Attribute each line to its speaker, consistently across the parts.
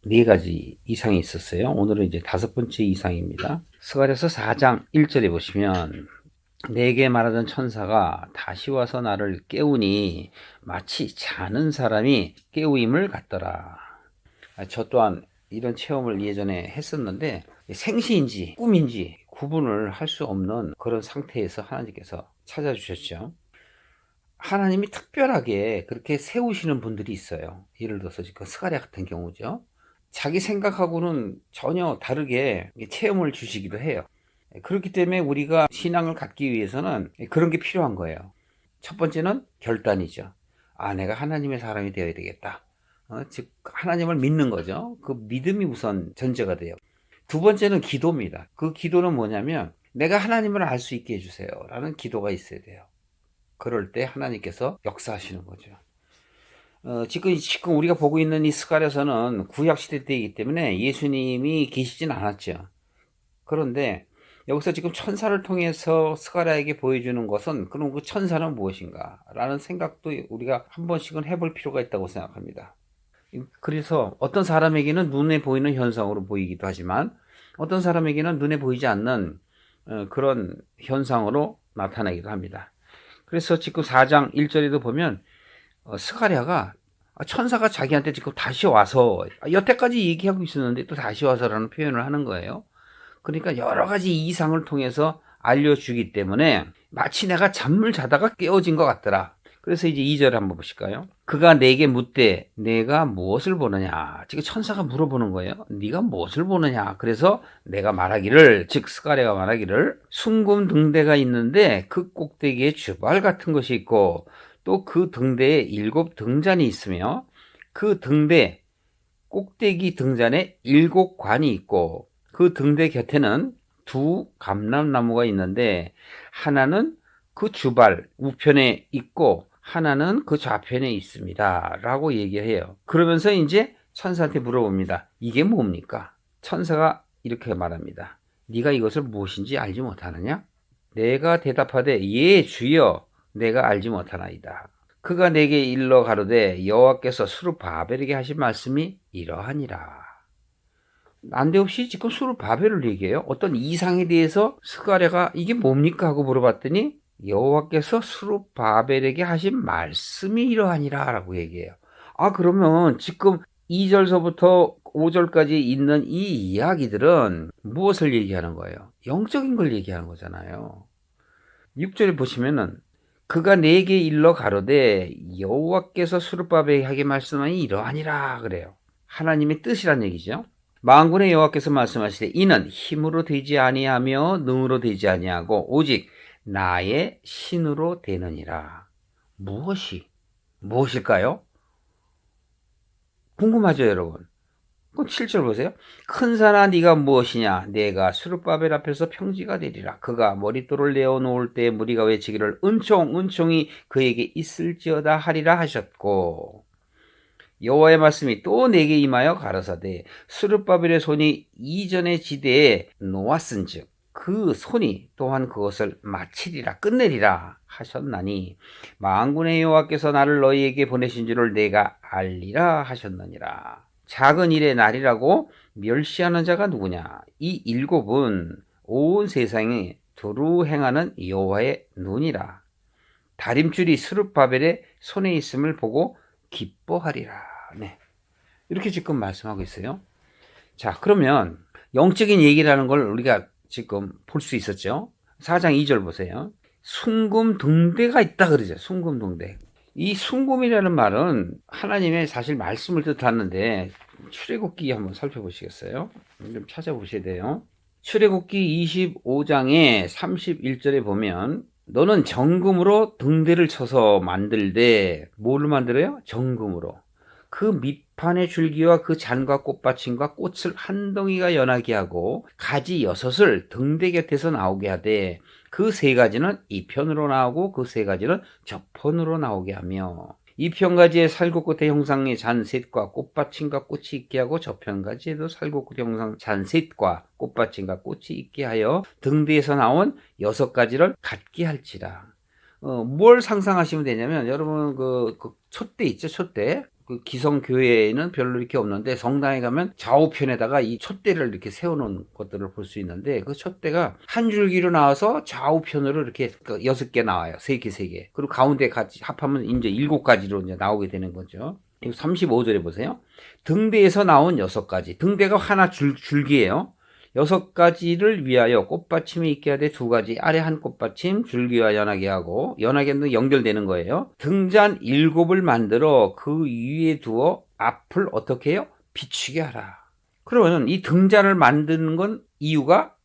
Speaker 1: 네 가지 이상이 있었어요. 오늘은 이제 다섯 번째 이상입니다. 스가랴서 4장 1절에 보시면 내게 말하던 천사가 다시 와서 나를 깨우니 마치 자는 사람이 깨우임을 같더라. 저 또한 이런 체험을 예전에 했었는데 생시인지 꿈인지 구분을 할 수 없는 그런 상태에서 하나님께서 찾아주셨죠. 하나님이 특별하게 그렇게 세우시는 분들이 있어요. 예를 들어서 지금 스가랴 같은 경우죠. 자기 생각하고는 전혀 다르게 체험을 주시기도 해요. 그렇기 때문에 우리가 신앙을 갖기 위해서는 그런 게 필요한 거예요. 첫 번째는 결단이죠. 아, 내가 하나님의 사람이 되어야 되겠다. 즉 하나님을 믿는 거죠. 그 믿음이 우선 전제가 돼요. 두 번째는 기도입니다. 그 기도는 뭐냐면 내가 하나님을 알 수 있게 해주세요 라는 기도가 있어야 돼요. 그럴 때 하나님께서 역사하시는 거죠. 지금 우리가 보고 있는 이 스가랴서는 구약 시대 때이기 때문에 예수님이 계시진 않았죠. 그런데 여기서 지금 천사를 통해서 스가랴에게 보여주는 것은 그럼 그 천사는 무엇인가 라는 생각도 우리가 한 번씩은 해볼 필요가 있다고 생각합니다. 그래서 어떤 사람에게는 눈에 보이는 현상으로 보이기도 하지만 어떤 사람에게는 눈에 보이지 않는 그런 현상으로 나타나기도 합니다. 그래서 지금 4장 1절에도 보면 스가랴가 천사가 자기한테 지금 다시 와서 여태까지 얘기하고 있었는데 또 다시 와서라는 표현을 하는 거예요. 그러니까 여러 가지 이상을 통해서 알려주기 때문에 마치 내가 잠을 자다가 깨어진 것 같더라. 그래서 이제 2절 한번 보실까요? 그가 내게 묻되 내가 무엇을 보느냐. 지금 천사가 물어보는 거예요. 네가 무엇을 보느냐. 그래서 내가 말하기를, 즉 스가랴가 말하기를 숭금 등대가 있는데 그 꼭대기에 주발 같은 것이 있고 또 그 등대에 7 등잔이 있으며 그 등대 꼭대기 등잔에 7 관이 있고 그 등대 곁에는 2 감람나무가 있는데 하나는 그 주발 우편에 있고 하나는 그 좌편에 있습니다 라고 얘기해요. 그러면서 이제 천사한테 물어봅니다. 이게 뭡니까? 천사가 이렇게 말합니다. 네가 이것을 무엇인지 알지 못하느냐? 내가 대답하되 예 주여 내가 알지 못하나이다. 그가 내게 일러 가로되 여호와께서 스룹바벨에게 하신 말씀이 이러하니라. 난데없이 지금 스룹바벨을 얘기해요. 어떤 이상에 대해서 스가랴가 이게 뭡니까 하고 물어봤더니 여호와께서 스룹바벨에게 하신 말씀이 이러하니라 라고 얘기해요. 그러면 지금 2절서부터 5절까지 있는 이 이야기들은 무엇을 얘기하는 거예요? 영적인 걸 얘기하는 거잖아요. 6절에 보시면은 그가 내게 일러 가로되 여호와께서 스룹바벨에게 하게 말씀하니 이러하니라 그래요. 하나님의 뜻이란 얘기죠. 만군의 여호와께서 말씀하시되 이는 힘으로 되지 아니하며 능으로 되지 아니하고 오직 나의 신으로 되느니라. 무엇일까요? 궁금하죠, 여러분? 그럼 7절 보세요. 큰 산아 네가 무엇이냐? 내가 스룹바벨 앞에서 평지가 되리라. 그가 머릿돌을 내어놓을 때 무리가 외치기를 은총이 그에게 있을지어다 하리라 하셨고 여호와의 말씀이 또 내게 임하여 가라사대 스룹바벨의 손이 이전의 지대에 놓았은즉 그 손이 또한 그것을 마치리라 끝내리라 하셨나니 만군의 여호와께서 나를 너희에게 보내신 줄을 내가 알리라 하셨느니라. 작은 일의 날이라고 멸시하는 자가 누구냐? 이 7은 온 세상에 두루 행하는 여호와의 눈이라. 다림줄이 스룹바벨의 손에 있음을 보고 기뻐하리라. 네. 이렇게 지금 말씀하고 있어요. 자, 그러면 영적인 얘기라는 걸 우리가 지금 볼 수 있었죠. 4장 2절 보세요. 숭금 등대가 있다 그러죠. 숭금 등대. 이 숭금이라는 말은 하나님의 사실 말씀을 뜻하는데 출애굽기 한번 살펴보시겠어요? 좀 찾아보셔야 돼요. 출애굽기 25장에 31절에 보면 너는 정금으로 등대를 쳐서 만들되 뭐를 만들어요? 정금으로. 그 밑판의 줄기와 그 잔과 꽃받침과 꽃을 한 덩이가 연하게 하고 가지 6을 등대 곁에서 나오게 하되 그 3가지는 이 편으로 나오고 그 3가지는 저 편으로 나오게 하며 이 편가지에 살구꽃의 형상의 잔셋과 꽃받침과 꽃이 있게 하고 저 편가지에도 살구꽃의 형상 잔셋과 꽃받침과 꽃이 있게 하여 등대에서 나온 6가지를 갖게 할지라. 뭘 상상하시면 되냐면 여러분 그 촛대 있죠, 촛대. 그 기성교회에는 별로 이렇게 없는데 성당에 가면 좌우편에다가 이 촛대를 이렇게 세워놓은 것들을 볼 수 있는데 그 촛대가 한 줄기로 나와서 좌우편으로 이렇게 6개 나와요. 3개, 3개. 그리고 가운데 같이 합하면 이제 7가지로 이제 나오게 되는 거죠. 35절에 보세요. 등대에서 나온 6가지. 등대가 하나 줄기예요. 6가지를 위하여 꽃받침이 있게 하되 2가지 아래 한 꽃받침 줄기와 연하게 하고 연하게는 연결되는 거예요. 등잔 7을 만들어 그 위에 두어 앞을 어떻게 해요? 비추게 하라. 그러면 이 등잔을 만드는 건 이유가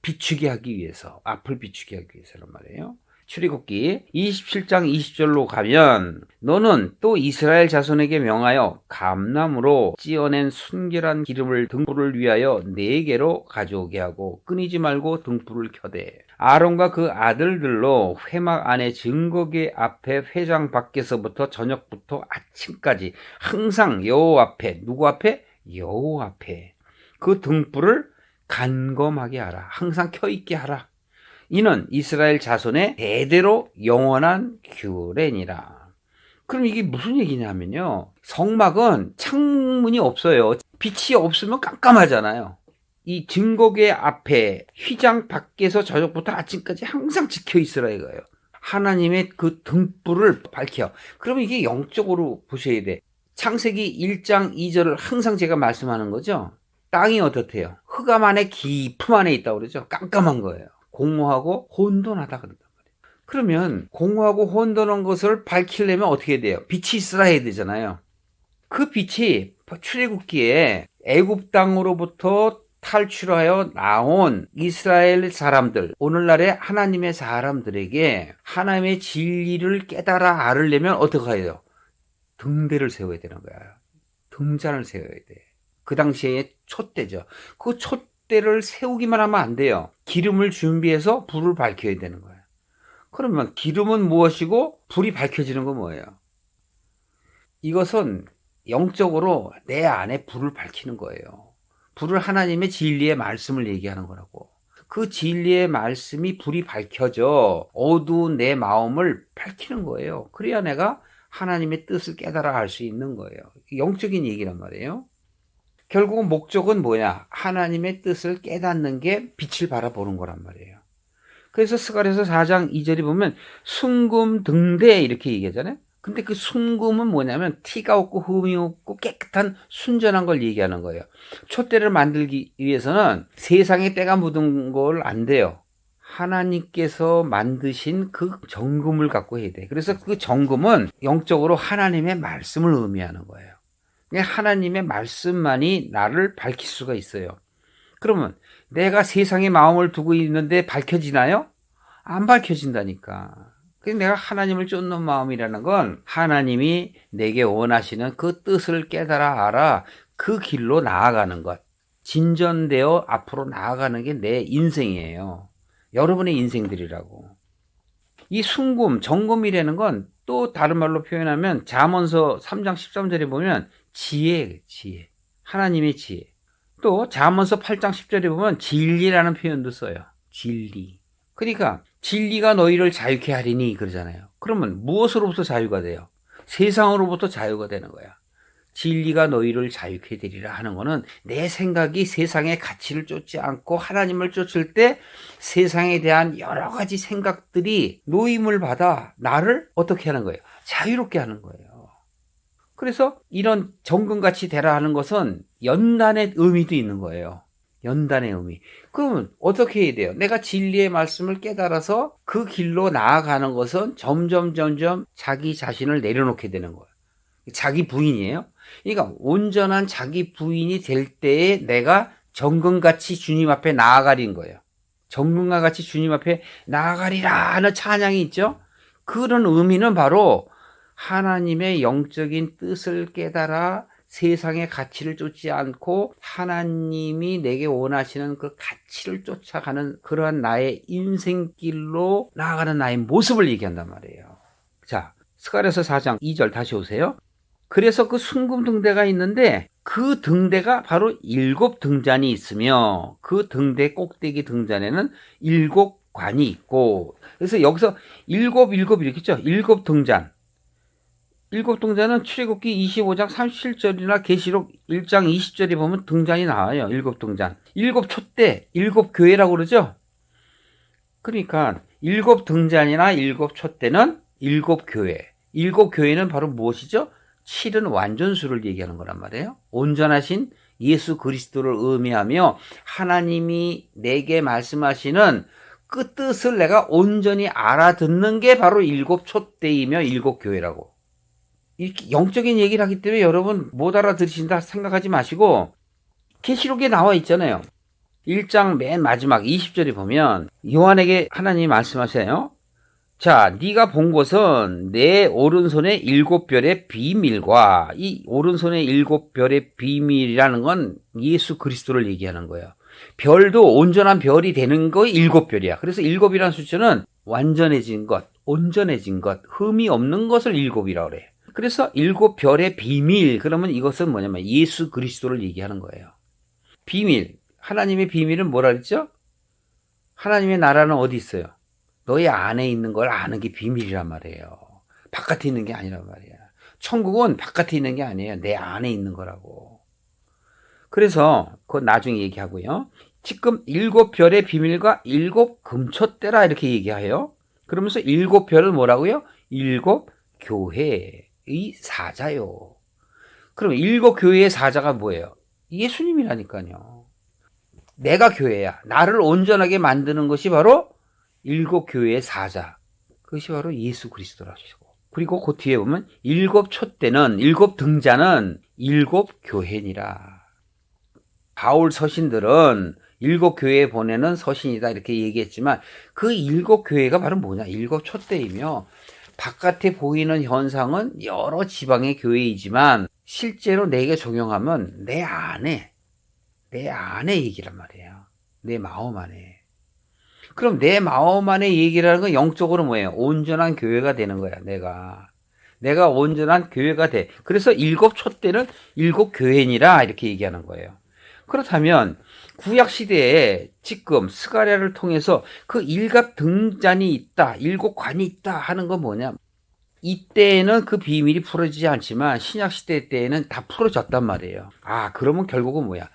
Speaker 1: 비추게 하기 위해서, 앞을 비추게 하기 위해서란 말이에요. 출애굽기 27장 20절로 가면 너는 또 이스라엘 자손에게 명하여 감나무로 찧어낸 순결한 기름을 등불을 위하여 4개로 가져오게 하고 끊이지 말고 등불을 켜되 아론과 그 아들들로 회막 안에 증거궤 앞에 회장 밖에서부터 저녁부터 아침까지 항상 여호와 앞에, 누구 앞에? 여호와 앞에 그 등불을 간검하게 하라. 항상 켜있게 하라. 이는 이스라엘 자손의 대대로 영원한 규례니라. 그럼 이게 무슨 얘기냐면요. 성막은 창문이 없어요. 빛이 없으면 깜깜하잖아요. 이 증거궤 앞에 휘장 밖에서 저녁부터 아침까지 항상 지켜 있으라 이거예요. 하나님의 그 등불을 밝혀. 그러면 이게 영적으로 보셔야 돼. 창세기 1장 2절을 항상 제가 말씀하는 거죠. 땅이 어떻대요? 흑암 안에 깊음 안에 있다고 그러죠. 깜깜한 거예요. 공허하고 혼돈하다 그런단 말이에요. 그러면 공허하고 혼돈한 것을 밝히려면 어떻게 돼요? 빛이 있으라 해야 되잖아요. 그 빛이 출애굽기에 애굽 땅으로부터 탈출하여 나온 이스라엘 사람들, 오늘날의 하나님의 사람들에게 하나님의 진리를 깨달아 알으려면 어떻게 해야 돼요? 등대를 세워야 되는 거야. 등잔을 세워야 돼. 그 당시에 촛대죠. 그 촛대를 세우기만 하면 안 돼요. 기름을 준비해서 불을 밝혀야 되는 거예요. 그러면 기름은 무엇이고 불이 밝혀지는 건 뭐예요? 이것은 영적으로 내 안에 불을 밝히는 거예요. 불을 하나님의 진리의 말씀을 얘기하는 거라고. 그 진리의 말씀이 불이 밝혀져 어두운 내 마음을 밝히는 거예요. 그래야 내가 하나님의 뜻을 깨달아 알 수 있는 거예요. 영적인 얘기란 말이에요. 결국은 목적은 뭐냐? 하나님의 뜻을 깨닫는 게 빛을 바라보는 거란 말이에요. 그래서 스가랴서 4장 2절에 보면 순금 등대 이렇게 얘기하잖아요. 근데 그 순금은 뭐냐면 티가 없고 흠이 없고 깨끗한 순전한 걸 얘기하는 거예요. 촛대를 만들기 위해서는 세상에 때가 묻은 걸 안 돼요. 하나님께서 만드신 그 정금을 갖고 해야 돼. 그래서 그 정금은 영적으로 하나님의 말씀을 의미하는 거예요. 하나님의 말씀만이 나를 밝힐 수가 있어요. 그러면 내가 세상에 마음을 두고 있는데 밝혀지나요? 안 밝혀진다니까. 그래서 내가 하나님을 쫓는 마음이라는 건 하나님이 내게 원하시는 그 뜻을 깨달아 알아 그 길로 나아가는 것. 진전되어 앞으로 나아가는 게 내 인생이에요. 여러분의 인생들이라고. 이 순금, 정금이라는 건 또 다른 말로 표현하면 잠언서 3장 13절에 보면 지혜. 하나님의 지혜. 또 잠언서 8장 10절에 보면 진리라는 표현도 써요. 진리. 그러니까 진리가 너희를 자유케 하리니 그러잖아요. 그러면 무엇으로부터 자유가 돼요? 세상으로부터 자유가 되는 거야. 진리가 너희를 자유케 되리라 하는 거는 내 생각이 세상의 가치를 쫓지 않고 하나님을 쫓을 때 세상에 대한 여러 가지 생각들이 노임을 받아 나를 어떻게 하는 거예요? 자유롭게 하는 거예요. 그래서 이런 정금같이 되라 하는 것은 연단의 의미도 있는 거예요. 연단의 의미. 그러면 어떻게 해야 돼요? 내가 진리의 말씀을 깨달아서 그 길로 나아가는 것은 점점 자기 자신을 내려놓게 되는 거예요. 자기 부인이에요. 그러니까 온전한 자기 부인이 될 때에 내가 정금같이 주님 앞에 나아가린 거예요. 정금과 같이 주님 앞에 나아가리라 하는 찬양이 있죠. 그런 의미는 바로 하나님의 영적인 뜻을 깨달아 세상의 가치를 쫓지 않고 하나님이 내게 원하시는 그 가치를 쫓아가는 그러한 나의 인생길로 나아가는 나의 모습을 얘기한단 말이에요. 자, 스가랴서 4장 2절 다시 오세요. 그래서 그 순금 등대가 있는데 그 등대가 바로 7등잔이 있으며 그 등대 꼭대기 등잔에는 7관이 있고, 그래서 여기서 7 이렇게 있죠. 7등잔. 일곱 등잔은 출애굽기 25장 37절이나 계시록 1장 20절에 보면 등잔이 나와요. 일곱 등잔. 일곱 촛대, 일곱 교회라고 그러죠. 그러니까 일곱 등잔이나 일곱 촛대는 일곱 교회. 일곱 교회는 바로 무엇이죠? 7은 완전수를 얘기하는 거란 말이에요. 온전하신 예수 그리스도를 의미하며 하나님이 내게 말씀하시는 그 뜻을 내가 온전히 알아듣는 게 바로 일곱 촛대이며 일곱 교회라고. 이렇게 영적인 얘기를 하기 때문에 여러분 못 알아들으신다 생각하지 마시고 계시록에 나와 있잖아요. 1장 맨 마지막 20절에 보면 요한에게 하나님이 말씀하세요. 자, 네가 본 것은 내 오른손의 일곱 별의 비밀과 이 오른손의 일곱 별의 비밀이라는 건 예수 그리스도를 얘기하는 거예요. 별도 온전한 별이 되는 거 일곱 별이야. 그래서 일곱이라는 숫자는 완전해진 것, 온전해진 것, 흠이 없는 것을 일곱이라고 그래. 그래서 일곱 별의 비밀, 그러면 이것은 뭐냐면 예수 그리스도를 얘기하는 거예요. 비밀, 하나님의 비밀은 뭐라 그랬죠? 하나님의 나라는 어디 있어요? 너희 안에 있는 걸 아는 게 비밀이란 말이에요. 바깥에 있는 게 아니란 말이야. 천국은 바깥에 있는 게 아니에요. 내 안에 있는 거라고. 그래서 그건 나중에 얘기하고요. 지금 일곱 별의 비밀과 일곱 금촛대라 이렇게 얘기해요. 그러면서 일곱 별은 뭐라고요? 일곱 교회의 사자요. 그럼 일곱 교회의 사자가 뭐예요? 예수님이라니까요. 내가 교회야. 나를 온전하게 만드는 것이 바로 일곱 교회의 사자. 그것이 바로 예수 그리스도라시고. 그리고 그 뒤에 보면 일곱 촛대는, 일곱 등잔은 일곱 교회니라. 바울 서신들은 일곱 교회에 보내는 서신이다 이렇게 얘기했지만 그 일곱 교회가 바로 뭐냐? 일곱 촛대이며 바깥에 보이는 현상은 여러 지방의 교회이지만 실제로 내게 적용하면 내 안에 얘기란 말이에요. 내 마음 안에. 그럼 내 마음 안에 얘기라는 건 영적으로 뭐예요? 온전한 교회가 되는 거야. 내가 온전한 교회가 돼. 그래서 일곱 촛대는 일곱 교회니라 이렇게 얘기하는 거예요. 그렇다면 구약 시대에 지금 스가랴를 통해서 그 일곱 등잔이 있다, 일곱 관이 있다 하는 건 뭐냐? 이때에는 그 비밀이 풀어지지 않지만 신약 시대 때에는 다 풀어졌단 말이에요. 아, 그러면 결국은 뭐야?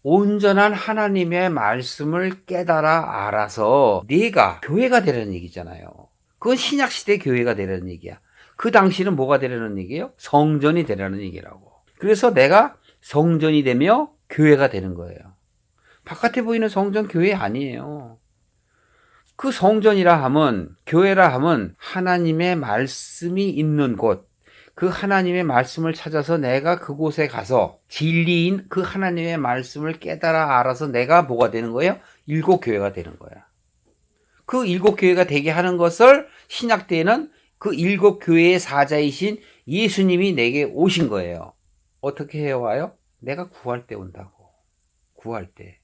Speaker 1: 온전한 하나님의 말씀을 깨달아 알아서 네가 교회가 되라는 얘기잖아요. 그건 신약 시대 교회가 되라는 얘기야. 그 당시는 뭐가 되라는 얘기예요? 성전이 되라는 얘기라고. 그래서 내가 성전이 되며 교회가 되는 거예요. 바깥에 보이는 성전 교회 아니에요. 그 성전이라 하면, 교회라 하면 하나님의 말씀이 있는 곳, 그 하나님의 말씀을 찾아서 내가 그곳에 가서 진리인 그 하나님의 말씀을 깨달아 알아서 내가 뭐가 되는 거예요? 일곱 교회가 되는 거야. 그 일곱 교회가 되게 하는 것을 신약 때에는 그 일곱 교회의 사자이신 예수님이 내게 오신 거예요. 어떻게 해와요? 내가 구할 때 온다고. 구할 때.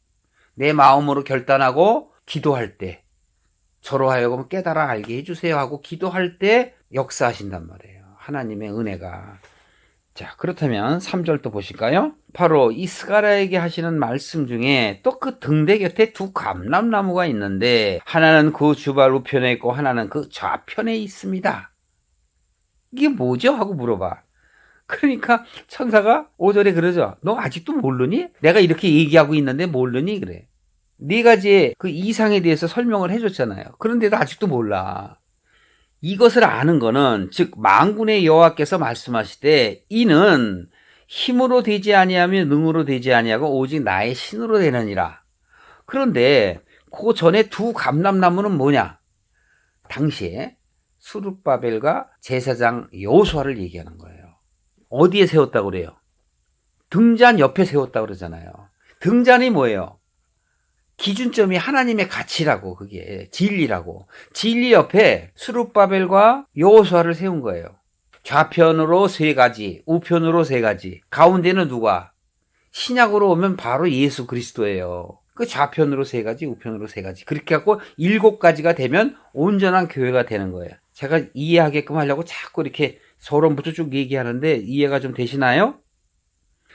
Speaker 1: 내 마음으로 결단하고 기도할 때. 저로 하여금 깨달아 알게 해주세요 하고 기도할 때 역사하신단 말이에요. 하나님의 은혜가. 자, 그렇다면 3절 또 보실까요? 바로 이 스가랴에게 하시는 말씀 중에 또 그 등대 곁에 두 감람나무가 있는데 하나는 그 주발 우편에 있고 하나는 그 좌편에 있습니다. 이게 뭐죠? 하고 물어봐. 그러니까 천사가 5절에 그러죠. 너 아직도 모르니? 내가 이렇게 얘기하고 있는데 모르니? 그래. 네 가지의 그 이상에 대해서 설명을 해줬잖아요. 그런데도 아직도 몰라. 이것을 아는 거는 즉 만군의 여호와께서 말씀하시되 이는 힘으로 되지 아니하며 능으로 되지 아니하고 오직 나의 신으로 되느니라. 그런데 그 전에 두 감람나무는 뭐냐? 당시에 스룹바벨과 제사장 여호수아를 얘기하는 거예요. 어디에 세웠다고 그래요? 등잔 옆에 세웠다고 그러잖아요. 등잔이 뭐예요? 기준점이 하나님의 가치라고, 그게 진리라고. 진리 옆에 스룹바벨과 여호수아를 세운 거예요. 좌편으로 세 가지, 우편으로 세 가지. 가운데는 누가? 신약으로 오면 바로 예수 그리스도예요. 그 좌편으로 세 가지, 우편으로 세 가지. 그렇게 갖고 7가지가 되면 온전한 교회가 되는 거예요. 제가 이해하게끔 하려고 자꾸 이렇게 서론부터 쭉 얘기하는데 이해가 좀 되시나요?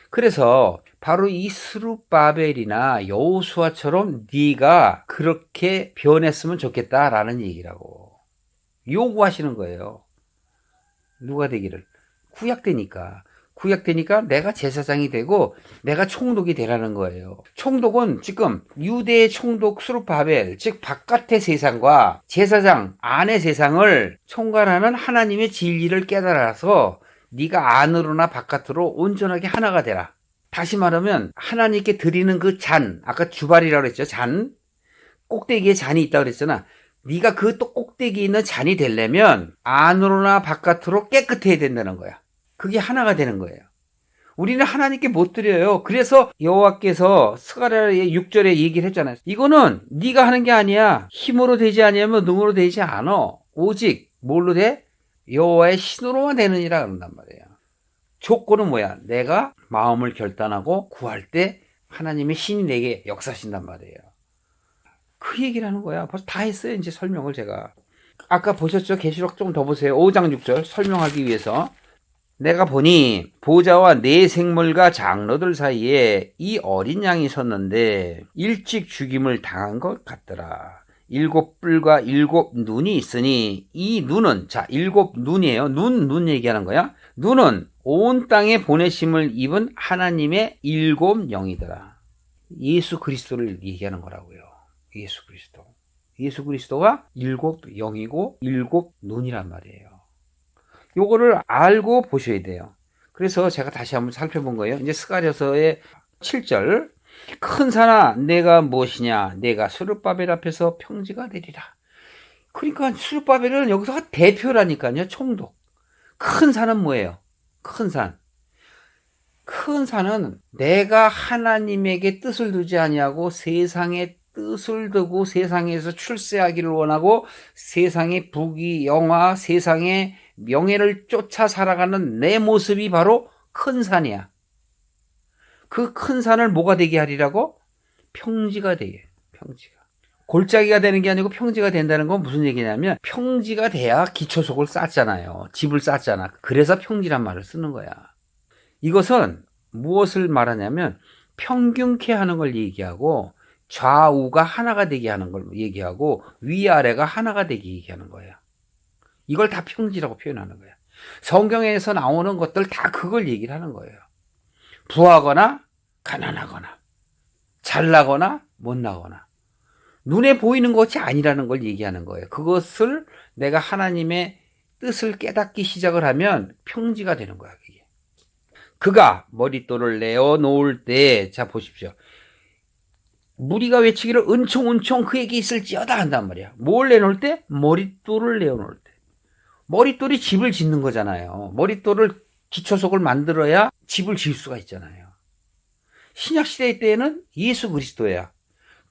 Speaker 1: 그래서 바로 이 스룹바벨이나 여호수아처럼 네가 그렇게 변했으면 좋겠다라는 얘기라고 요구하시는 거예요. 누가 되기를? 구약되니까 내가 제사장이 되고 내가 총독이 되라는 거예요. 총독은 지금 유대의 총독 스룹바벨, 즉 바깥의 세상과 제사장 안의 세상을 총괄하는 하나님의 진리를 깨달아서 네가 안으로나 바깥으로 온전하게 하나가 되라. 다시 말하면 하나님께 드리는 그 잔, 아까 주발이라고 그랬죠. 잔, 꼭대기에 잔이 있다고 그랬잖아. 네가 그 또 꼭대기에 있는 잔이 되려면 안으로나 바깥으로 깨끗해야 된다는 거야. 그게 하나가 되는 거예요. 우리는 하나님께 못 드려요. 그래서 여호와께서 스가랴의 6절에 얘기를 했잖아요. 이거는 네가 하는 게 아니야. 힘으로 되지 아니하면 능으로 되지 않아. 오직 뭘로 돼? 여호와의 신으로만 되느니라 그런단 말이에요. 조건은 뭐야? 내가 마음을 결단하고 구할 때 하나님의 신이 내게 역사하신단 말이에요. 그 얘기를 하는 거야. 벌써 다 했어요. 이제 설명을 제가. 아까 보셨죠? 계시록 좀 더 보세요. 5장 6절 설명하기 위해서. 내가 보니 보좌와 네 생물과 장로들 사이에 이 어린 양이 섰는데 일찍 죽임을 당한 것 같더라. 7뿔과 7눈이 있으니 이 눈은, 자, 7눈이에요. 눈 얘기하는 거야. 눈은 온 땅에 보내심을 입은 하나님의 7영이더라. 예수 그리스도를 얘기하는 거라고요. 예수 그리스도. 예수 그리스도가 7영이고 7눈이란 말이에요. 요거를 알고 보셔야 돼요. 그래서 제가 다시 한번 살펴본 거예요. 이제 스가랴서의 7절. 큰 산아 내가 무엇이냐, 내가 스룹바벨 앞에서 평지가 되리라. 그러니까 스룹바벨은 여기서 대표라니까요. 총독. 큰 산은 뭐예요? 큰 산. 큰 산은 내가 하나님에게 뜻을 두지 아니하고 세상에 뜻을 두고 세상에서 출세하기를 원하고 세상의 부귀 영화, 세상의 명예를 쫓아 살아가는 내 모습이 바로 큰 산이야. 그 큰 산을 뭐가 되게 하리라고? 평지가 되게. 평지가. 골짜기가 되는 게 아니고 평지가 된다는 건 무슨 얘기냐면 평지가 돼야 기초속을 쌓잖아요. 집을 쌓잖아. 그래서 평지란 말을 쓰는 거야. 이것은 무엇을 말하냐면 평균케 하는 걸 얘기하고 좌우가 하나가 되게 하는 걸 얘기하고 위아래가 하나가 되게 얘기하는 거야. 이걸 다 평지라고 표현하는 거야. 성경에서 나오는 것들 다 그걸 얘기를 하는 거예요. 부하거나 가난하거나 잘나거나 못나거나 눈에 보이는 것이 아니라는 걸 얘기하는 거예요. 그것을 내가 하나님의 뜻을 깨닫기 시작을 하면 평지가 되는 거야. 그게. 그가 머릿돌을 내어놓을 때, 자 보십시오. 무리가 외치기를 은총은총 그에게 있을지어다 한단 말이야. 뭘 내놓을 때? 머릿돌을 내어놓을 때. 머릿돌이 집을 짓는 거잖아요. 머릿돌을 기초석을 만들어야 집을 지을 수가 있잖아요. 신약시대 때에는 예수 그리스도야.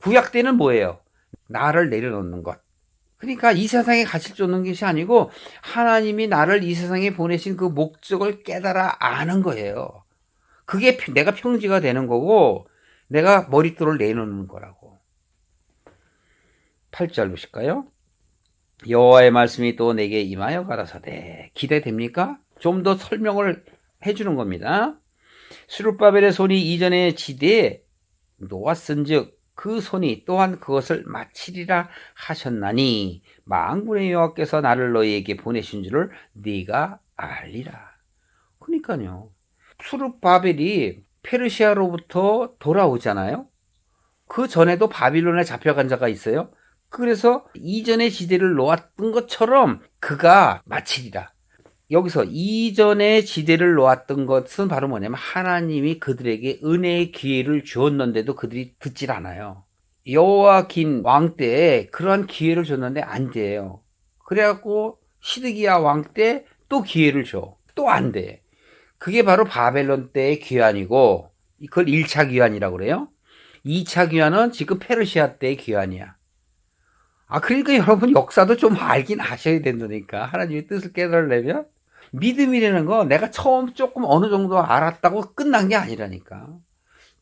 Speaker 1: 구약 때는 뭐예요? 나를 내려놓는 것. 그러니까 이 세상에 가치를 쫓는 것이 아니고 하나님이 나를 이 세상에 보내신 그 목적을 깨달아 아는 거예요. 그게 내가 평지가 되는 거고 내가 머릿돌을 내놓는 거라고. 8절 보실까요? 여호와의 말씀이 또 내게 임하여 가라사대. 기대됩니까? 좀 더 설명을 해주는 겁니다. 스룹바벨의 손이 이전의 지대에 놓았은즉 그 손이 또한 그것을 마치리라 하셨나니 만군의 여호와께서 나를 너희에게 보내신 줄을 네가 알리라. 그러니까요. 스룹바벨이 페르시아로부터 돌아오잖아요. 그 전에도 바빌론에 잡혀간 자가 있어요. 그래서 이전의 지대를 놓았던 것처럼 그가 마치리라. 여기서 이전의 지대를 놓았던 것은 바로 뭐냐면 하나님이 그들에게 은혜의 기회를 주었는데도 그들이 듣질 않아요. 여호와긴 왕 때에 그러한 기회를 줬는데 안 돼요. 그래갖고 시드기야 왕 때 또 기회를 줘. 또 안 돼. 그게 바로 바벨론 때의 귀환이고 그걸 1차 귀환이라고 그래요. 2차 귀환은 지금 페르시아 때의 귀환이야. 그러니까 여러분 역사도 좀 알긴 아셔야 된다니까. 하나님의 뜻을 깨달으려면 믿음이라는 거 내가 처음 조금 어느 정도 알았다고 끝난 게 아니라니까.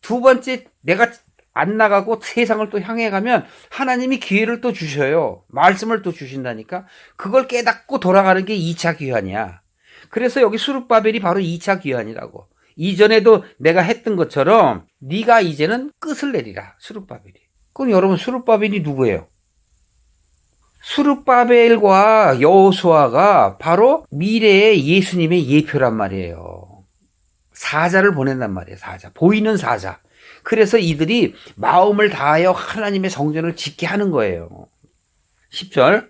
Speaker 1: 두 번째 내가 안 나가고 세상을 또 향해 가면 하나님이 기회를 또 주셔요. 말씀을 또 주신다니까. 그걸 깨닫고 돌아가는 게 2차 귀환이야. 그래서 여기 스룹바벨이 바로 2차 귀환이라고. 이전에도 내가 했던 것처럼 네가 이제는 끝을 내리라. 스룹바벨이. 그럼 여러분 스룹바벨이 누구예요? 수르바벨과 여호수아가 바로 미래의 예수님의 예표란 말이에요. 사자를 보낸단 말이에요. 사자. 보이는 사자. 그래서 이들이 마음을 다하여 하나님의 성전을 짓게 하는 거예요. 10절.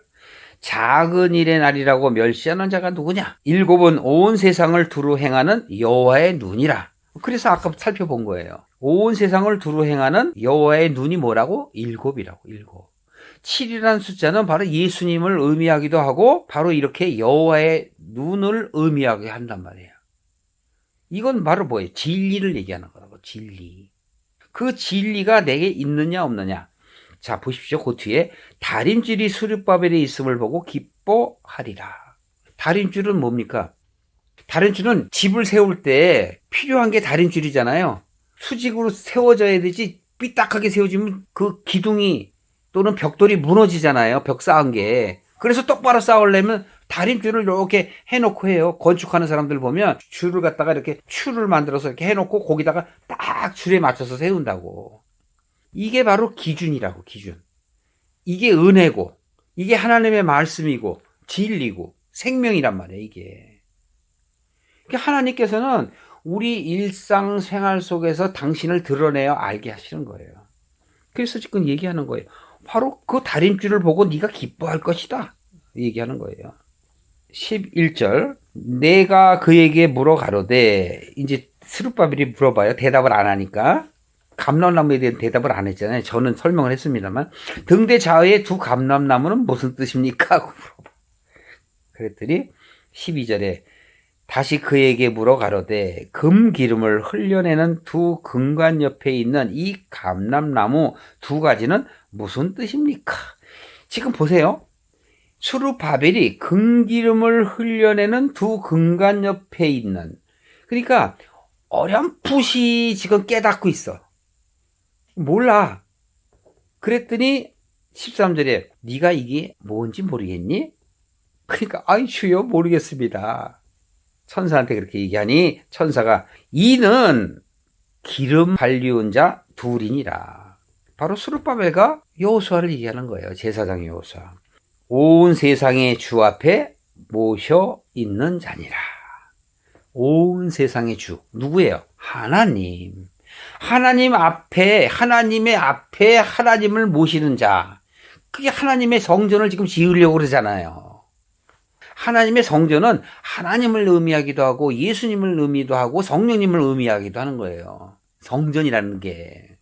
Speaker 1: 작은 일의 날이라고 멸시하는 자가 누구냐? 일곱은 온 세상을 두루 행하는 여호와의 눈이라. 그래서 아까 살펴본 거예요. 온 세상을 두루 행하는 여호와의 눈이 뭐라고? 일곱이라고. 일곱. 7이라는 숫자는 바로 예수님을 의미하기도 하고 바로 이렇게 여호와의 눈을 의미하게 한단 말이에요. 이건 바로 뭐예요? 진리를 얘기하는 거라고. 진리. 그 진리가 내게 있느냐 없느냐. 자, 보십시오. 그 뒤에 다림줄이 수르바벨에 있음을 보고 기뻐하리라. 다림줄은 뭡니까? 다림줄은 집을 세울 때 필요한 게 다림줄이잖아요. 수직으로 세워져야 되지 삐딱하게 세워지면 그 기둥이 또는 벽돌이 무너지잖아요. 벽 쌓은 게. 그래서 똑바로 쌓으려면 다림줄을 이렇게 해놓고 해요. 건축하는 사람들 보면 줄을 갖다가 이렇게 줄을 만들어서 이렇게 해놓고 거기다가 딱 줄에 맞춰서 세운다고. 이게 바로 기준이라고. 기준. 이게 은혜고 이게 하나님의 말씀이고 진리고 생명이란 말이에요. 이게. 하나님께서는 우리 일상생활 속에서 당신을 드러내어 알게 하시는 거예요. 그래서 지금 얘기하는 거예요. 바로 그 다림줄을 보고 네가 기뻐할 것이다. 얘기하는 거예요. 11절. 내가 그에게 물어 가로되, 이제 스룹바벨이 물어봐요. 대답을 안 하니까. 감람나무에 대한 대답을 안 했잖아요. 저는 설명을 했습니다만. 등대 좌우의 두 감람나무는 무슨 뜻입니까? 하고 물어봐. 그랬더니 12절에 다시 그에게 물어 가로되 금 기름을 흘려내는 두 금관 옆에 있는 이 감람나무 두 가지는 무슨 뜻입니까? 지금 보세요. 수르바벨이 금기름을 흘려내는 두 금관 옆에 있는, 그러니까 어렴풋이 지금 깨닫고 있어. 몰라. 그랬더니 13절에 네가 이게 뭔지 모르겠니? 그러니까 아이 주여 모르겠습니다. 천사한테 그렇게 얘기하니 천사가 이는 기름 발리운 자 둘이니라. 바로 수르바벨과 여호수아를 얘기하는 거예요. 제사장 여호수아. 온 세상의 주 앞에 모셔 있는 자니라. 온 세상의 주 누구예요? 하나님. 하나님 앞에, 하나님의 앞에 하나님을 모시는 자. 그게 하나님의 성전을 지금 지으려고 그러잖아요. 하나님의 성전은 하나님을 의미하기도 하고 예수님을 의미도 하고 성령님을 의미하기도 하는 거예요. 성전이라는 게.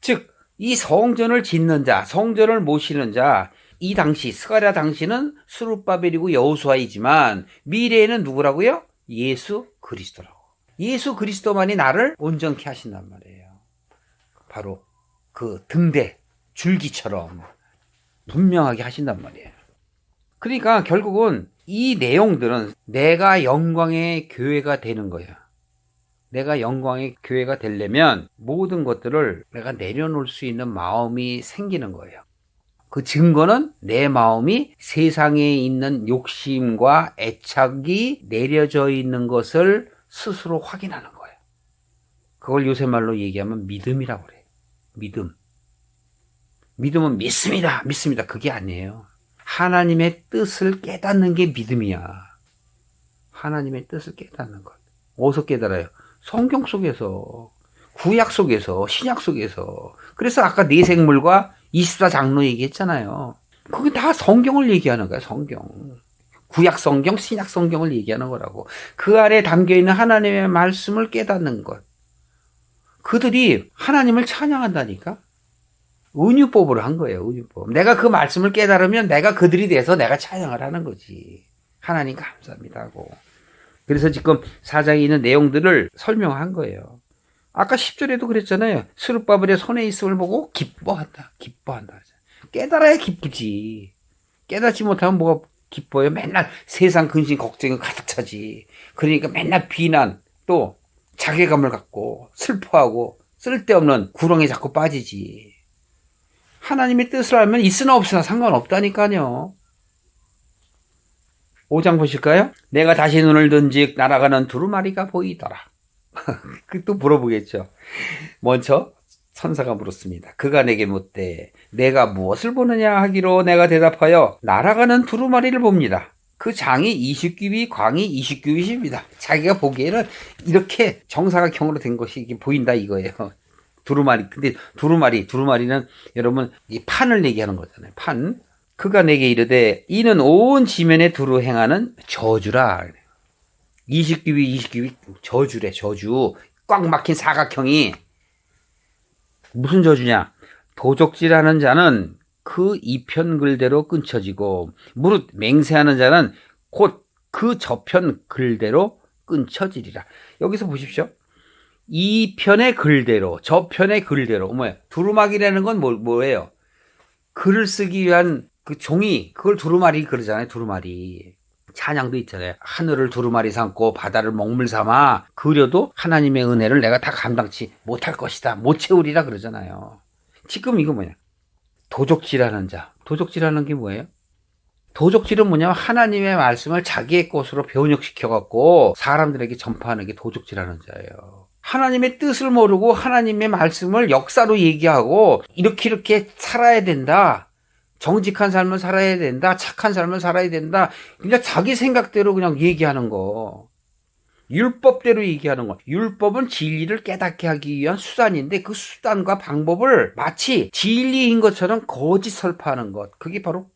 Speaker 1: 즉, 이 성전을 짓는 자, 성전을 모시는 자, 이 당시, 스가랴 당시는 수르바벨이고 여호수아이지만 미래에는 누구라고요? 예수 그리스도라고. 예수 그리스도만이 나를 온전케 하신단 말이에요. 바로 그 등대, 줄기처럼 분명하게 하신단 말이에요. 그러니까 결국은 이 내용들은 내가 영광의 교회가 되는 거야. 내가 영광의 교회가 되려면 모든 것들을 내가 내려놓을 수 있는 마음이 생기는 거예요. 그 증거는 내 마음이 세상에 있는 욕심과 애착이 내려져 있는 것을 스스로 확인하는 거예요. 그걸 요새 말로 얘기하면 믿음이라고 그래요. 믿음. 믿음은 믿습니다. 믿습니다. 그게 아니에요. 하나님의 뜻을 깨닫는 게 믿음이야. 하나님의 뜻을 깨닫는 것. 어디서 깨달아요? 성경 속에서, 구약 속에서, 신약 속에서. 그래서 아까 네 생물과 24장로 얘기했잖아요. 그게 다 성경을 얘기하는 거야. 성경. 구약 성경, 신약 성경을 얘기하는 거라고. 그 안에 담겨있는 하나님의 말씀을 깨닫는 것. 그들이 하나님을 찬양한다니까. 은유법으로 한 거예요. 은유법. 내가 그 말씀을 깨달으면 내가 그들이 돼서 내가 찬양을 하는 거지. 하나님 감사합니다 하고. 그래서 지금 사장에 있는 내용들을 설명한 거예요. 아까 10절에도 그랬잖아요. 스룹바벨의 손에 있음을 보고 기뻐한다. 기뻐한다. 깨달아야 기쁘지. 깨닫지 못하면 뭐가 기뻐요? 맨날 세상 근심 걱정이 가득 차지. 그러니까 맨날 비난 또 자괴감을 갖고 슬퍼하고 쓸데없는 구렁에 자꾸 빠지지. 하나님의 뜻을 알면 있으나 없으나 상관없다니까요. 5장 보실까요? 내가 다시 눈을 든즉 날아가는 두루마리가 보이더라. 또 물어보겠죠. 먼저 천사가 물었습니다. 그가 내게 묻되 내가 무엇을 보느냐 하기로 내가 대답하여 날아가는 두루마리를 봅니다. 그 장이 20규빗, 광이 20규빗입니다. 자기가 보기에는 이렇게 정사각형으로 된 것이 이게 보인다 이거예요. 두루마리. 근데 두루마리는 여러분 이 판을 얘기하는 거잖아요. 판. 그가 내게 이르되 이는 온 지면에 두루 행하는 저주라. 20규빗 저주래. 저주. 꽉 막힌 사각형이 무슨 저주냐? 도적질하는 자는 그 이편 글대로 끊쳐지고 무릇 맹세하는 자는 곧 그 저편 글대로 끊쳐지리라. 여기서 보십시오. 이편의 글대로 저편의 글대로 뭐예요? 두루마기라는 건 뭐예요? 글을 쓰기 위한 그 종이 그걸 두루마리 그러잖아요. 두루마리. 찬양도 있잖아요. 하늘을 두루마리 삼고 바다를 먹물 삼아 그려도 하나님의 은혜를 내가 다 감당치 못할 것이다. 못 채우리라 그러잖아요. 지금 이거 뭐냐? 도적질하는 자. 도적질하는 게 뭐예요? 도적질은 뭐냐면 하나님의 말씀을 자기의 것으로 변형시켜갖고 사람들에게 전파하는 게 도적질하는 자예요. 하나님의 뜻을 모르고 하나님의 말씀을 역사로 얘기하고 이렇게 살아야 된다. 정직한 삶을 살아야 된다. 착한 삶을 살아야 된다. 그냥 자기 생각대로 그냥 얘기하는 거. 율법대로 얘기하는 거. 율법은 진리를 깨닫게 하기 위한 수단인데 그 수단과 방법을 마치 진리인 것처럼 거짓 설파하는 것. 그게 바로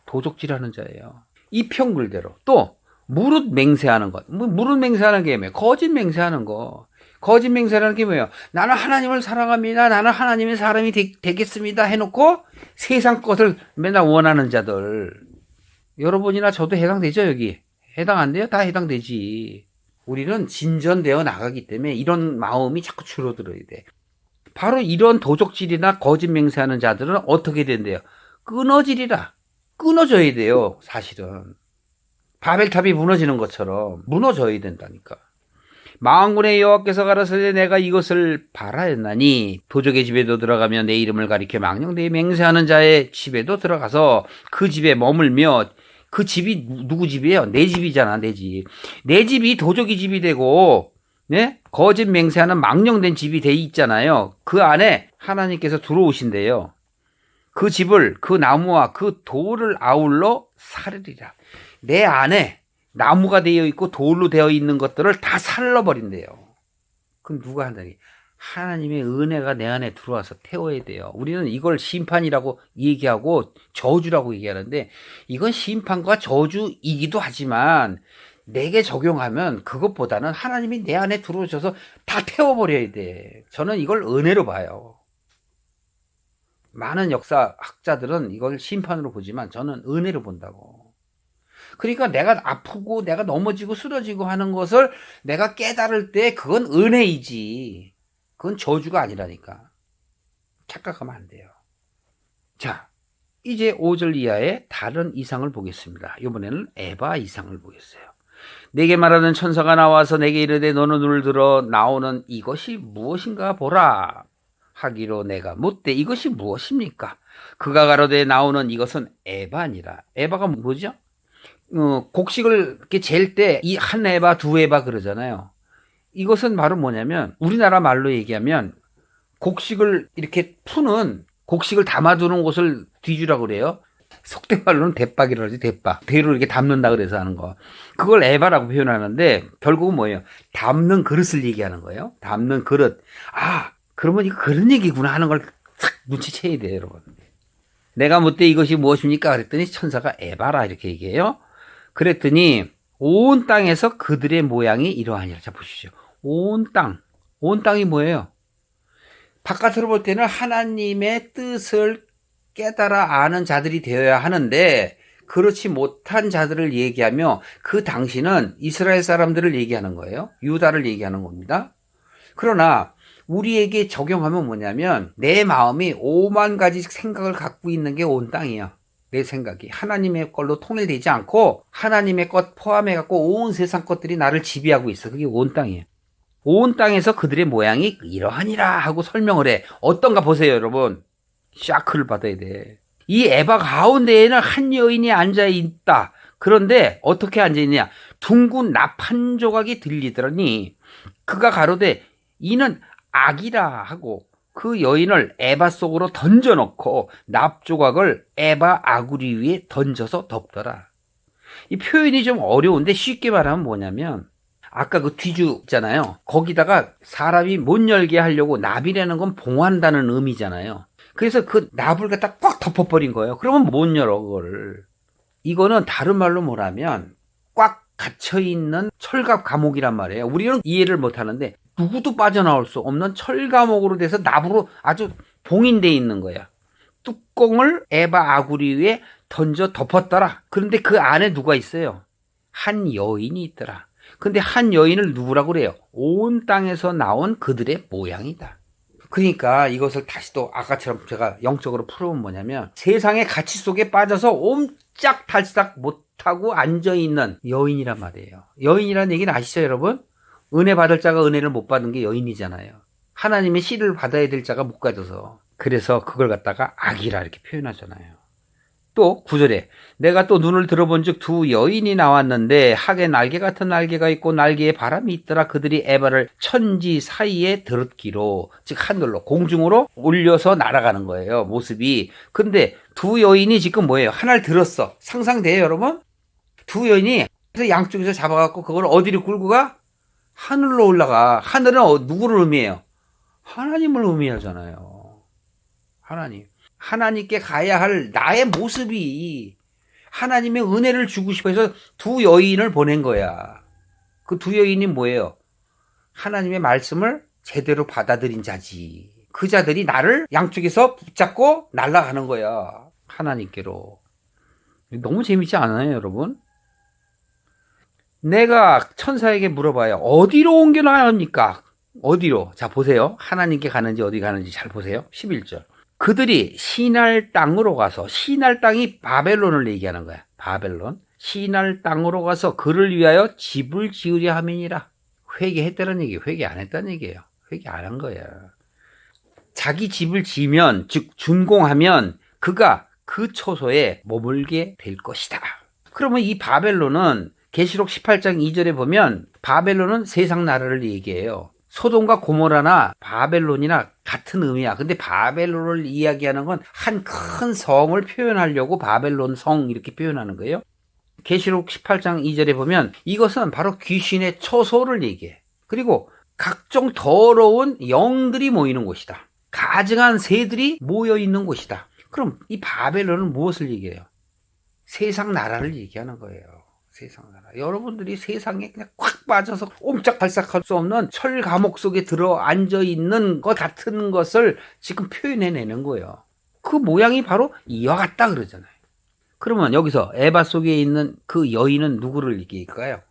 Speaker 1: 도적질하는 자예요. 이 편글대로. 또 무릇 맹세하는 것. 무릇 맹세하는 게 뭐예요? 거짓 맹세하는 거. 거짓 맹세라는 게 뭐예요? 나는 하나님을 사랑합니다. 나는 하나님의 사람이 되겠습니다. 해놓고 세상 것을 맨날 원하는 자들. 여러분이나 저도 해당되죠, 여기? 해당 안 돼요? 다 해당되지. 우리는 진전되어 나가기 때문에 이런 마음이 자꾸 줄어들어야 돼. 바로 이런 도적질이나 거짓 맹세하는 자들은 어떻게 된대요? 끊어지리라. 끊어져야 돼요, 사실은. 바벨탑이 무너지는 것처럼 무너져야 된다니까. 만군의 여호와께서 가라사대 내가 이것을 바라였나니 도적의 집에도 들어가며 내 이름을 가리켜 망령되이 맹세하는 자의 집에도 들어가서 그 집에 머물며 그 집이 누구 집이에요? 내 집이잖아, 내 집. 내 집이 도적의 집이 되고 네? 거짓 맹세하는 망령된 집이 돼 있잖아요. 그 안에 하나님께서 들어오신대요. 그 집을 그 나무와 그 돌을 아울러 사르리라. 내 안에 나무가 되어 있고 돌로 되어 있는 것들을 다 살러버린대요. 그럼 누가 한다니? 하나님의 은혜가 내 안에 들어와서 태워야 돼요. 우리는 이걸 심판이라고 얘기하고 저주라고 얘기하는데 이건 심판과 저주이기도 하지만 내게 적용하면 그것보다는 하나님이 내 안에 들어오셔서 다 태워버려야 돼. 저는 이걸 은혜로 봐요. 많은 역사학자들은 이걸 심판으로 보지만 저는 은혜로 본다고. 그러니까 내가 아프고 내가 넘어지고 쓰러지고 하는 것을 내가 깨달을 때 그건 은혜이지. 그건 저주가 아니라니까. 착각하면 안 돼요. 자, 이제 5절 이하의 다른 이상을 보겠습니다. 이번에는 에바 이상을 보겠어요. 내게 말하는 천사가 나와서 내게 이르되 너는 눈을 들어 나오는 이것이 무엇인가 보라 하기로 내가 묻되 이것이 무엇입니까? 그가 가로되 나오는 이것은 에바니라. 에바가 뭐죠? 곡식을 이렇게 잴 때 이 한 에바, 두 에바 그러잖아요. 이것은 바로 뭐냐면 우리나라 말로 얘기하면 곡식을 이렇게 푸는 곡식을 담아두는 곳을 뒤주라고 그래요. 속된 말로는 대박이라고 하지. 대박. 대로 이렇게 담는다 그래서 하는 거. 그걸 에바라고 표현하는데 결국은 뭐예요? 담는 그릇을 얘기하는 거예요. 담는 그릇. 아, 그러면 이거 그런 얘기구나 하는 걸 싹 눈치채야 돼요, 여러분. 내가 묻되 이것이 무엇입니까? 그랬더니 천사가 에바라 이렇게 얘기해요. 그랬더니 온 땅에서 그들의 모양이 이러하니라. 자, 보십시오. 온 땅. 온 땅이 뭐예요? 바깥으로 볼 때는 하나님의 뜻을 깨달아 아는 자들이 되어야 하는데 그렇지 못한 자들을 얘기하며 그 당시는 이스라엘 사람들을 얘기하는 거예요. 유다를 얘기하는 겁니다. 그러나 우리에게 적용하면 뭐냐면 내 마음이 5만 가지 생각을 갖고 있는 게 온 땅이야. 내 생각이 하나님의 걸로 통일되지 않고 하나님의 것 포함해갖고 온 세상 것들이 나를 지배하고 있어. 그게 온 땅이에요. 온 땅에서 그들의 모양이 이러하니라 하고 설명을 해. 어떤가 보세요, 여러분. 샤크를 받아야 돼. 이 에바 가운데에는 한 여인이 앉아 있다. 그런데 어떻게 앉아 있느냐? 둥근 납 한 조각이 들리더니 그가 가로되 이는 악이라 하고 그 여인을 에바 속으로 던져놓고 납조각을 에바 아구리 위에 던져서 덮더라. 이 표현이 좀 어려운데 쉽게 말하면 뭐냐면 아까 그 뒤주 있잖아요. 거기다가 사람이 못 열게 하려고 납이라는 건 봉한다는 의미잖아요. 그래서 그 납을 갖다 꽉 덮어버린 거예요. 그러면 못 열어 그거를. 이거는 다른 말로 뭐라면 꽉 갇혀있는 철갑 감옥이란 말이에요. 우리는 이해를 못하는데 누구도 빠져나올 수 없는 철감옥으로 돼서 납으로 아주 봉인돼 있는 거야. 뚜껑을 에바 아구리 위에 던져 덮었더라. 그런데 그 안에 누가 있어요? 한 여인이 있더라. 근데 한 여인을 누구라고 그래요? 온 땅에서 나온 그들의 모양이다. 그러니까 이것을 다시 또 아까처럼 제가 영적으로 풀어보면 뭐냐면 세상의 가치 속에 빠져서 옴짝달싹 못하고 앉아있는 여인이란 말이에요. 여인이라는 얘기는 아시죠 여러분? 은혜 받을 자가 은혜를 못 받은 게 여인이잖아요. 하나님의 씨를 받아야 될 자가 못 가져서. 그래서 그걸 갖다가 악이라 이렇게 표현하잖아요. 또 9절에 내가 또 눈을 들어본 즉 두 여인이 나왔는데 학에 날개 같은 날개가 있고 날개에 바람이 있더라. 그들이 에바를 천지 사이에 들었기로, 즉 하늘로 공중으로 올려서 날아가는 거예요 모습이. 근데 두 여인이 지금 뭐예요? 하나를 들었어. 상상돼요 여러분? 두 여인이 그래서 양쪽에서 잡아갖고 그걸 어디로 끌고 가? 하늘로 올라가. 하늘은 누구를 의미해요? 하나님을 의미하잖아요. 하나님. 하나님께 가야 할 나의 모습이 하나님의 은혜를 주고 싶어 해서 두 여인을 보낸 거야. 그 두 여인이 뭐예요? 하나님의 말씀을 제대로 받아들인 자지. 그 자들이 나를 양쪽에서 붙잡고 날아가는 거야. 하나님께로. 너무 재밌지 않아요, 여러분? 내가 천사에게 물어봐요. 어디로 옮겨놔야 합니까? 어디로? 자, 보세요. 하나님께 가는지 어디 가는지 잘 보세요. 11절. 그들이 시날 땅으로 가서, 시날 땅이 바벨론을 얘기하는 거야. 바벨론. 시날 땅으로 가서 그를 위하여 집을 지으려 함이니라. 회개했다는 얘기, 회개 안 했다는 얘기예요. 회개 안 한 거야. 자기 집을 지으면, 즉 준공하면 그가 그 초소에 머물게 될 것이다. 그러면 이 바벨론은 계시록 18장 2절에 보면 바벨론은 세상 나라를 얘기해요. 소돔과 고모라나 바벨론이나 같은 의미야. 근데 바벨론을 이야기하는 건 한 큰 성을 표현하려고 바벨론 성 이렇게 표현하는 거예요. 계시록 18장 2절에 보면 이것은 바로 귀신의 처소를 얘기해. 그리고 각종 더러운 영들이 모이는 곳이다. 가증한 새들이 모여 있는 곳이다. 그럼 이 바벨론은 무엇을 얘기해요? 세상 나라를 얘기하는 거예요. 세상 나라. 여러분들이 세상에 그냥 꽉 빠져서 옴짝달싹할 수 없는 철 감옥 속에 들어 앉아 있는 것 같은 것을 지금 표현해내는 거예요. 그 모양이 바로 이와 같다 그러잖아요. 그러면 여기서 에바 속에 있는 그 여인은 누구를 얘기할까요?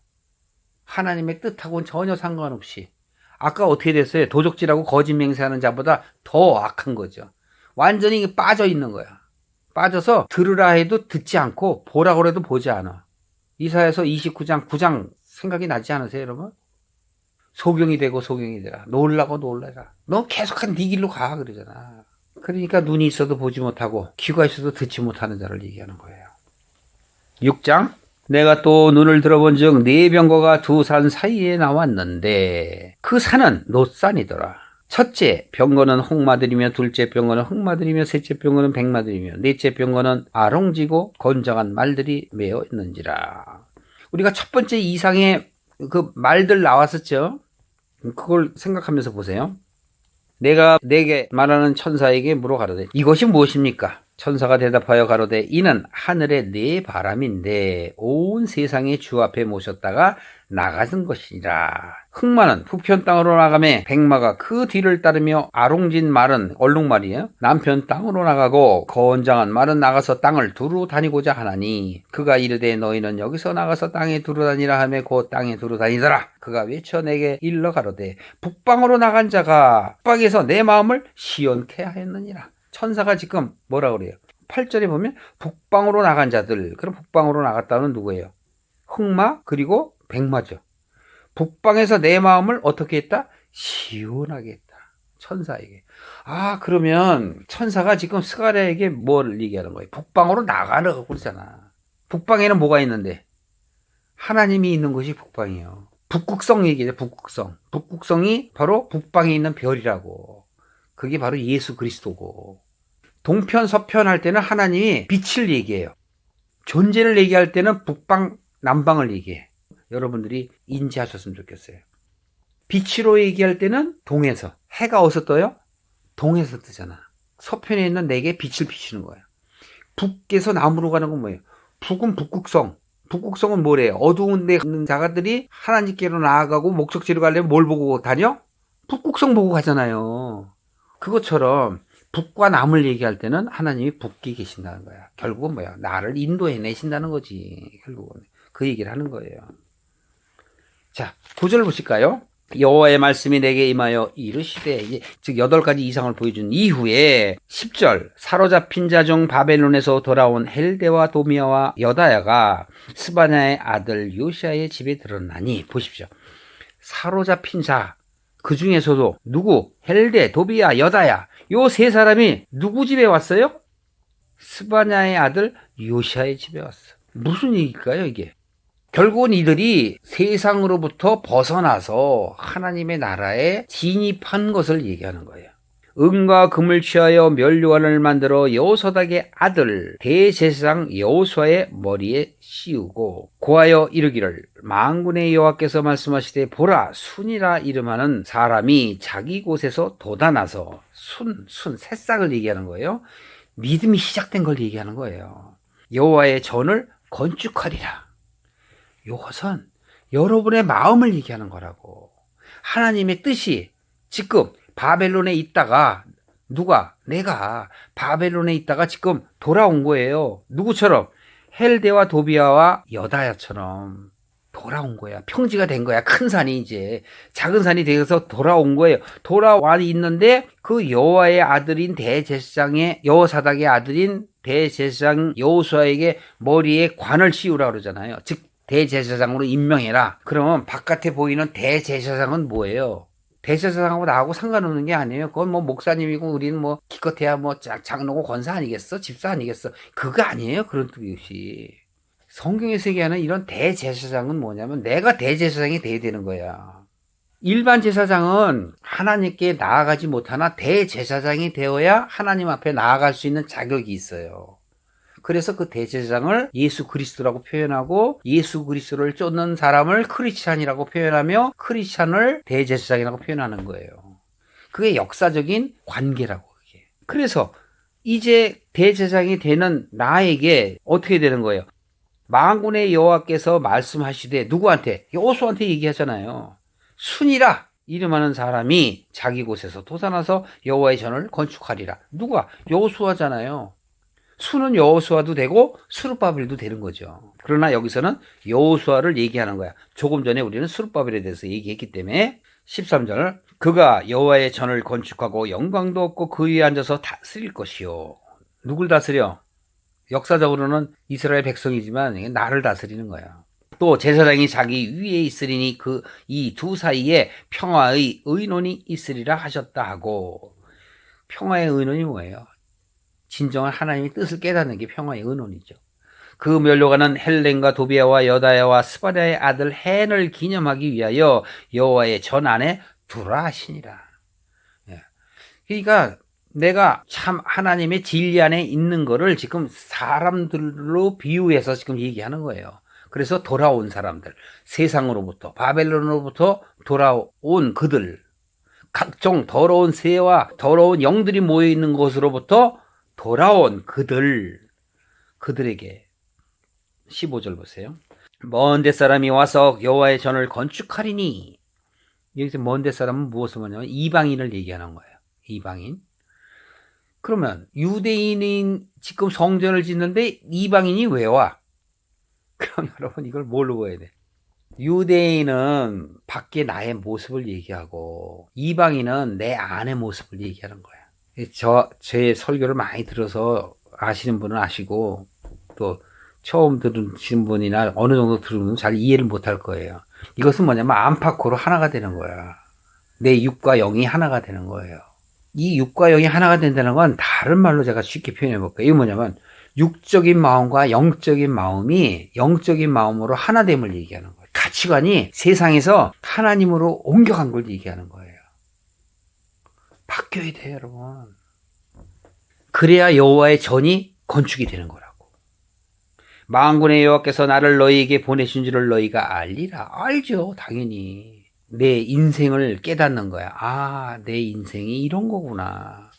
Speaker 1: 하나님의 뜻하고는 전혀 상관없이 아까 어떻게 됐어요? 도적질하고 거짓 맹세하는 자보다 더 악한 거죠. 완전히 빠져 있는 거야. 빠져서 들으라 해도 듣지 않고 보라고 해도 보지 않아. 이사야서 29장 9장 생각이 나지 않으세요 여러분? 소경이 되고 소경이 되라. 놀라고 놀라라. 너 계속한 네 길로 가 그러잖아. 그러니까 눈이 있어도 보지 못하고 귀가 있어도 듣지 못하는 자를 얘기하는 거예요. 6장 내가 또 눈을 들어본 즉 네 병거가 두 산 사이에 나왔는데 그 산은 놋산이더라. 첫째 병거는 홍마들이며 둘째 병거는 흑마들이며 셋째 병거는 백마들이며 넷째 병거는 아롱지고 건장한 말들이 메어 있는지라. 우리가 첫 번째 이상의 그 말들 나왔었죠. 그걸 생각하면서 보세요. 내가 내게 말하는 천사에게 물어 가로되 이것이 무엇입니까? 천사가 대답하여 가로되 이는 하늘의 네 바람인데 온 세상의 주 앞에 모셨다가 나가는 것이라. 흑마는 북편 땅으로 나가매 백마가 그 뒤를 따르며 아롱진 말은 얼룩말이에요. 남편 땅으로 나가고 건장한 말은 나가서 땅을 두루 다니고자 하나니 그가 이르되 너희는 여기서 나가서 땅에 두루 다니라 하며 곧 땅에 두루 다니더라. 그가 외쳐 내게 일러 가로되 북방으로 나간 자가 북방에서 내 마음을 시원케 하였느니라. 천사가 지금 뭐라 그래요? 8절에 보면 북방으로 나간 자들. 그럼 북방으로 나갔다는 누구예요? 흑마 그리고 백마죠. 북방에서 내 마음을 어떻게 했다? 시원하게 했다. 천사에게. 아 그러면 천사가 지금 스가랴에게 뭘 얘기하는 거예요? 북방으로 나가라고 그러잖아. 북방에는 뭐가 있는데? 하나님이 있는 곳이 북방이에요. 북극성 얘기죠. 북극성. 북극성이 바로 북방에 있는 별이라고. 그게 바로 예수 그리스도고, 동편 서편 할 때는 하나님이 빛을 얘기해요. 존재를 얘기할 때는 북방 남방을 얘기해. 여러분들이 인지하셨으면 좋겠어요. 빛으로 얘기할 때는 동에서, 해가 어디서 떠요? 동에서 뜨잖아. 서편에 있는 내게 빛을 비추는 거야. 북에서 남으로 가는 건 뭐예요? 북은 북극성. 북극성은 뭐래요? 어두운 데 있는 자가들이 하나님께로 나아가고 목적지로 가려면 뭘 보고 다녀? 북극성 보고 가잖아요. 그것처럼 북과 남을 얘기할 때는 하나님이 북에 계신다는 거야. 결국은 뭐야? 나를 인도해 내신다는 거지. 결국은 그 얘기를 하는 거예요. 자, 9절 보실까요? 여호와의 말씀이 내게 임하여 이르시되, 이제 즉 8가지 이상을 보여준 이후에 10절, 사로잡힌 자 중 바벨론에서 돌아온 헬데와 도미아와 여다야가 스바냐의 아들 요시아의 집에 들어나니, 보십시오. 사로잡힌 자, 그 중에서도 누구? 헬데, 도비아, 여다야, 요 세 사람이 누구 집에 왔어요? 스바냐의 아들 요시아의 집에 왔어. 무슨 얘기일까요, 이게? 결국은 이들이 세상으로부터 벗어나서 하나님의 나라에 진입한 것을 얘기하는 거예요. 은과 금을 취하여 면류관을 만들어 여호사닥의 아들 대제사장 여호수아의 머리에 씌우고 고하여 이르기를, 만군의 여호와께서 말씀하시되 보라, 순이라 이름하는 사람이 자기 곳에서 돋아나서, 새싹을 얘기하는 거예요. 믿음이 시작된 걸 얘기하는 거예요. 여호와의 전을 건축하리라. 이것은 여러분의 마음을 얘기하는 거라고. 하나님의 뜻이 지금 바벨론에 있다가, 내가 바벨론에 있다가 지금 돌아온 거예요. 누구처럼? 헬데와 도비아와 여다야처럼 돌아온 거야. 평지가 된 거야. 큰 산이 이제 작은 산이 되어서 돌아온 거예요. 돌아와 있는데 그 여호와의 아들인 대제사장의, 여호사닥의 아들인 대제사장 여호수아에게 머리에 관을 씌우라 그러잖아요. 즉 대제사장으로 임명해라. 그러면 바깥에 보이는 대제사장은 뭐예요? 대제사장하고 나하고 상관없는 게 아니에요. 그건 뭐 목사님이고 우리는 뭐 기껏해야 뭐 장로고 권사 아니겠어? 집사 아니겠어? 그거 아니에요. 그런 뜻이. 성경에서 얘기하는 이런 대제사장은 뭐냐면 내가 대제사장이 돼야 되는 거야. 일반 제사장은 하나님께 나아가지 못하나 대제사장이 되어야 하나님 앞에 나아갈 수 있는 자격이 있어요. 그래서 그 대제사장을 예수 그리스도라고 표현하고, 예수 그리스도를 쫓는 사람을 크리스찬이라고 표현하며, 크리스찬을 대제사장이라고 표현하는 거예요. 그게 역사적인 관계라고. 그게. 그래서 이제 대제사장이 되는 나에게 어떻게 되는 거예요? 만군의 여호와께서 말씀하시되, 누구한테? 여호수아한테 얘기하잖아요. 순이라 이름하는 사람이 자기 곳에서 돋아나서 여호와의 전을 건축하리라. 누가? 여호수아잖아요. 수는 여호수아도 되고 스룹바벨도 되는 거죠. 그러나 여기서는 여호수아를 얘기하는 거야. 조금 전에 우리는 스룹바벨에 대해서 얘기했기 때문에. 13절, 그가 여호와의 전을 건축하고 영광도 없고 그 위에 앉아서 다스릴 것이요. 누굴 다스려? 역사적으로는 이스라엘 백성이지만 나를 다스리는 거야. 또 제사장이 자기 위에 있으리니 그 이 두 사이에 평화의 의논이 있으리라 하셨다 하고, 평화의 의논이 뭐예요? 진정한 하나님의 뜻을 깨닫는 게 평화의 의논이죠. 그 면류관은 헬렌과 도비아와 여다야와 스바냐의 아들 헨을 기념하기 위하여 여호와의 전 안에 두라 하시니라. 그러니까 내가 참 하나님의 진리 안에 있는 거를 지금 사람들로 비유해서 지금 얘기하는 거예요. 그래서 돌아온 사람들, 세상으로부터, 바벨론으로부터 돌아온 그들, 각종 더러운 새와 더러운 영들이 모여있는 곳으로부터 돌아온 그들에게. 15절 보세요. 먼데 사람이 와서 여호와의 전을 건축하리니. 여기서 먼데 사람은 무엇을 말하냐면 이방인을 얘기하는 거예요. 이방인. 그러면 유대인인 지금 성전을 짓는데 이방인이 왜 와? 그럼 여러분 이걸 뭘로 보아야 돼? 유대인은 밖에 나의 모습을 얘기하고 이방인은 내 안의 모습을 얘기하는 거야. 제 설교를 많이 들어서 아시는 분은 아시고, 또 처음 들으신 분이나 어느 정도 들은 분은 잘 이해를 못할 거예요. 이것은 뭐냐면 안팎으로 하나가 되는 거야. 내 육과 영이 하나가 되는 거예요. 이 육과 영이 하나가 된다는 건 다른 말로 제가 쉽게 표현해 볼게요. 이게 뭐냐면 육적인 마음과 영적인 마음이 영적인 마음으로 하나됨을 얘기하는 거예요. 가치관이 세상에서 하나님으로 옮겨간 걸 얘기하는 거예요. 바뀌어야 돼요, 여러분. 그래야 여호와의 전이 건축이 되는 거라고. 만군의 여호와께서 나를 너희에게 보내신 줄을 너희가 알리라. 알죠, 당연히. 내 인생을 깨닫는 거야. 아, 내 인생이 이런 거구나.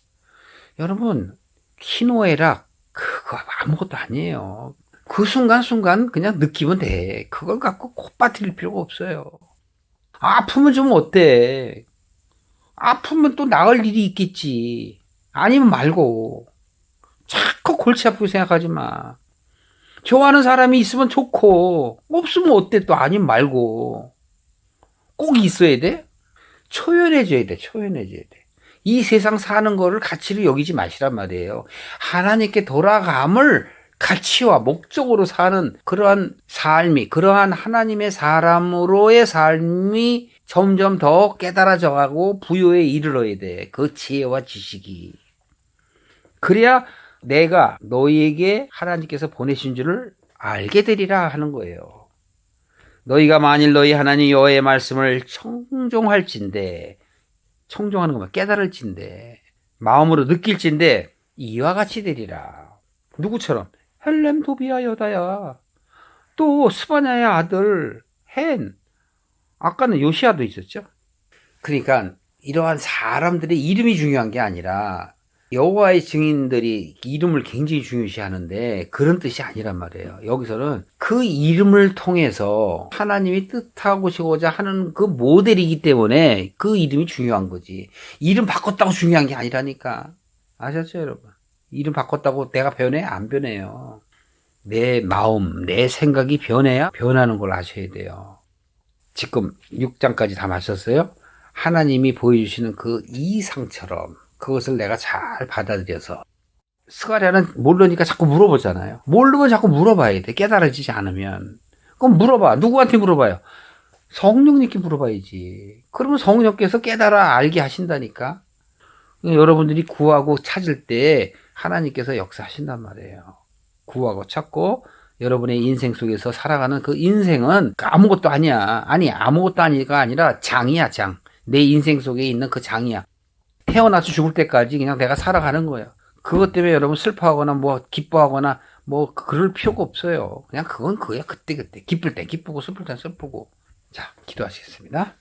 Speaker 1: 여러분, 희노애락 그거 아무것도 아니에요. 그 순간순간 그냥 느끼면 돼. 그걸 갖고 콧바트릴 필요가 없어요. 아프면 좀 어때? 아프면 또 나을 일이 있겠지. 아니면 말고. 자꾸 골치 아프게 생각하지 마. 좋아하는 사람이 있으면 좋고, 없으면 어때? 또 아니면 말고. 꼭 있어야 돼? 초연해져야 돼. 초연해져야 돼. 이 세상 사는 거를 가치로 여기지 마시란 말이에요. 하나님께 돌아감을 가치와 목적으로 사는 그러한 삶이, 그러한 하나님의 사람으로의 삶이 점점 더 깨달아져 가고 부요에 이르러야 돼. 그 지혜와 지식이. 그래야 내가 너희에게 하나님께서 보내신 줄을 알게 되리라 하는 거예요. 너희가 만일 너희 하나님 여호와의 말씀을 청종할진대, 청종하는 것만 깨달을진대, 마음으로 느낄진대 이와 같이 되리라. 누구처럼? 헬렘 도비아 여다야, 또 스바냐의 아들 헨, 아까는 요시아도 있었죠. 그러니까 이러한 사람들의 이름이 중요한 게 아니라 여호와의 증인들이 이름을 굉장히 중요시하는데 그런 뜻이 아니란 말이에요. 여기서는 그 이름을 통해서 하나님이 뜻하고자 하는 그 모델이기 때문에 그 이름이 중요한 거지. 이름 바꿨다고 중요한 게 아니라니까. 아셨죠, 여러분? 이름 바꿨다고 내가 변해? 안 변해요. 내 마음, 내 생각이 변해야 변하는 걸 아셔야 돼요. 지금 6장까지 다 마쳤어요. 하나님이 보여주시는 그 이상처럼 그것을 내가 잘 받아들여서, 스가랴는 모르니까 자꾸 물어보잖아요. 모르면 자꾸 물어봐야 돼. 깨달아지지 않으면. 그럼 물어봐. 누구한테 물어봐요? 성령님께 물어봐야지. 그러면 성령께서 깨달아 알게 하신다니까. 여러분들이 구하고 찾을 때 하나님께서 역사하신단 말이에요. 구하고 찾고 여러분의 인생 속에서 살아가는 그 인생은 아무것도 아니야. 아니, 아무것도 아니가 아니라 장이야, 장. 내 인생 속에 있는 그 장이야. 태어나서 죽을 때까지 그냥 내가 살아가는 거예요. 그것 때문에 여러분 슬퍼하거나 뭐 기뻐하거나 뭐 그럴 필요가 없어요. 그냥 그건 그야. 그때그때. 기쁠 때 기쁘고 슬플 때 슬프고. 자, 기도하시겠습니다.